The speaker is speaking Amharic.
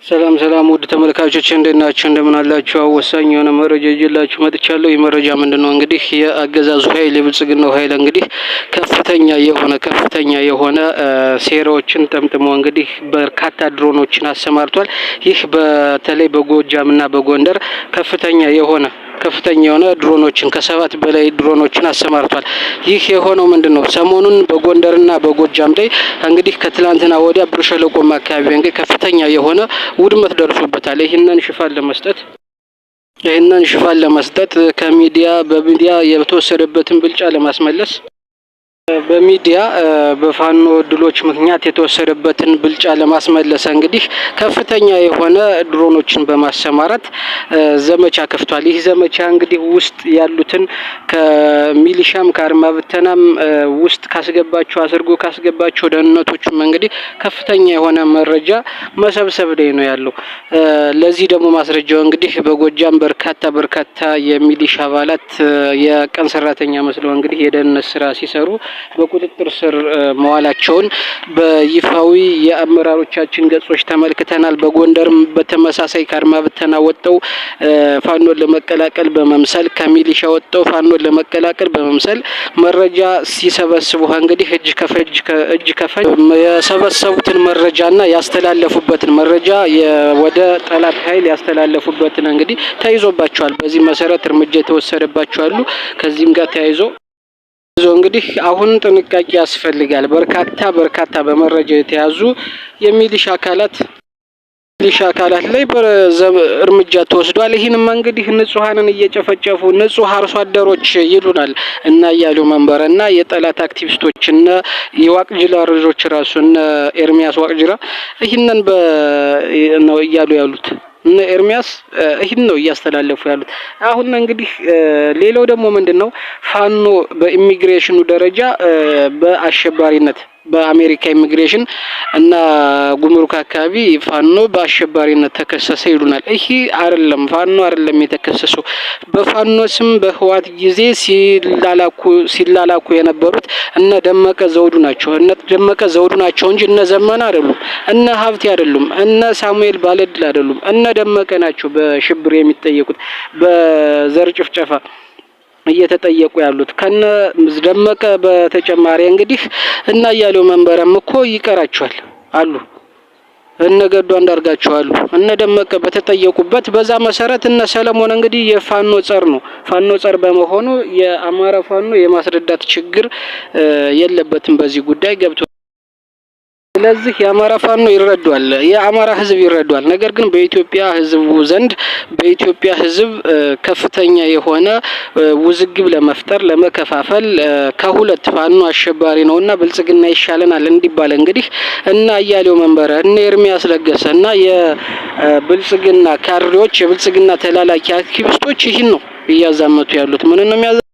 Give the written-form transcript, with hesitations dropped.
ሰላም ውድ ተመልካቾች እንደናችሁ እንደምን አላችሁ? ወሳኝ የሆነ መረጃ ይዤላችሁ መጥቻለሁ። ይህ መረጃ ምንድነው? እንግዲህ የአገዛዙ ኃይል የብልጽግናው ኃይል እንግዲህ ከፍተኛ የሆነ ሴራዎችን ጠምጥሞ እንግዲህ በርካታ ድሮኖችን አሰማርቷል። ይህ በተለይ በጎጃምና በጎንደር ከፍተኛ የሆነ ድሮኖችን ከ7 በላይ ድሮኖችን አሰማርቷል። ይህ የሆነው ምንድነው? ሰሞኑን በጎንደርና በጎጃም ላይ እንግዲህ ከትላንትና ወዲያ ብር ሸለቆማ አካባቢ እንግዲህ ከፍተኛ የሆነ ውድመት ደርሶበታል። ይህንን ሽፋን ለመስጠት በሚዲያ የተወሰደበትን ብልጫ ለማስመለስ በሚዲያ በፋኖ ድሎች ምክንያት የተወሰደበትን ብልጫ ለማስመለስ እንግዲህ ከፍተኛ የሆነ ድሮኖችን በማሰማራት ዘመቻ ከፍቷል። ይህ ዘመቻ እንግዲህ ውስጥ ያሉትን ከሚሊሻም ከአድማ ብተናም ውስጥ አስርጎ ካስገባቸው ደህንነቶችም እንግዲህ ከፍተኛ የሆነ መረጃ መሰብሰብ ላይ ነው ያለው። ለዚህ ደግሞ ማስረጃው እንግዲህ በጎጃም በርካታ የሚሊሻ አባላት የቀን ሰራተኛ መስለው እንግዲህ የደህንነት ስራ ሲሰሩ በቁጥጥር ስር መዋላቸውን በይፋዊ የአመራሮቻችን ገጾች ተመልክተናል። በጎንደርም በተመሳሳይ ከአድማ ብተና ወጥተው ፋኖን ለመቀላቀል በመምሰል ከሚሊሻ ወጥተው ፋኖን ለመቀላቀል በመምሰል መረጃ ሲሰበስቡ እንግዲህ እጅ ከፈንጅ የሰበሰቡትን መረጃና ያስተላለፉበትን መረጃ ወደ ጠላት ኃይል ያስተላለፉበትን እንግዲህ ተይዞባቸዋል። በዚህ መሰረት እርምጃ የተወሰደባቸው አሉ። ከዚህም ጋር ተያይዞ እንግዲህ አሁን ጥንቃቄ ያስፈልጋል። በርካታ በመረጃ የተያዙ የሚሊሻ አካላት ላይ እርምጃ ተወስዷል። ይህንም እንግዲህ ንጹሃንን እየጨፈጨፉ ንጹህ አርሶ አደሮች ይሉናል እና እያሌው መንበረ እና የጠላት አክቲቪስቶች እና የዋቅጅራ ልጆች ራሱ እና ኤርሚያስ ዋቅጅራ ይህንን ነው እያሉ ያሉት እና ኤርሚያስ ይህን ነው እያስተላለፉ ያሉት። አሁን እንግዲህ ሌላው ደግሞ ምንድነው? ፋኖ በኢሚግሬሽኑ ደረጃ በአሸባሪነት በአሜሪካ ኢሚግሬሽን እና ጉምሩክ አካባቢ ፋኖ በአሸባሪነት ተከሰሰ ይሉናል። ይሄ አይደለም፣ ፋኖ አይደለም የተከሰሰው። በፋኖ ስም በህዋት ጊዜ ሲላላኩ የነበሩት እነ ደመቀ ዘውዱ ናቸው እንጂ እነ ዘመነ አይደሉም፣ እነ ሀብቴ አይደሉም፣ እነ ሳሙኤል ባለድል አይደሉም። እነ ደመቀ ናቸው በሽብር የሚጠየቁት በዘር ጭፍጨፋ እየተጠየቁ ያሉት። ከነ ደመቀ በተጨማሪ እንግዲህ እና እያሌው መንበረም እኮ ይቀራቸዋል አሉ። እነ ገዱ አንዳርጋቸው አሉ። እነ ደመቀ በተጠየቁበት በዛ መሰረት እነ ሰለሞን እንግዲህ የፋኖ ጸር በመሆኑ የአማራ ፋኖ የማስረዳት ችግር የለበትም በዚህ ጉዳይ ገብቶ። ስለዚህ የአማራ ፋኖ ይረዷል፣ የአማራ ህዝብ ይረዷል። ነገር ግን በኢትዮጵያ ህዝብ ከፍተኛ የሆነ ውዝግብ ለመፍጠር ለመከፋፈል ከሁለት ፋኖ አሸባሪ ነውና ብልጽግና ይሻለናል እንዲባል እንግዲህ እና እያሌው መንበረ እና ኤርሚያስ ለገሰ እና የብልጽግና ካድሬዎች የብልጽግና ተላላኪ አክቲቪስቶች ይህን ነው እያዛመቱ ያሉት። ምን ነው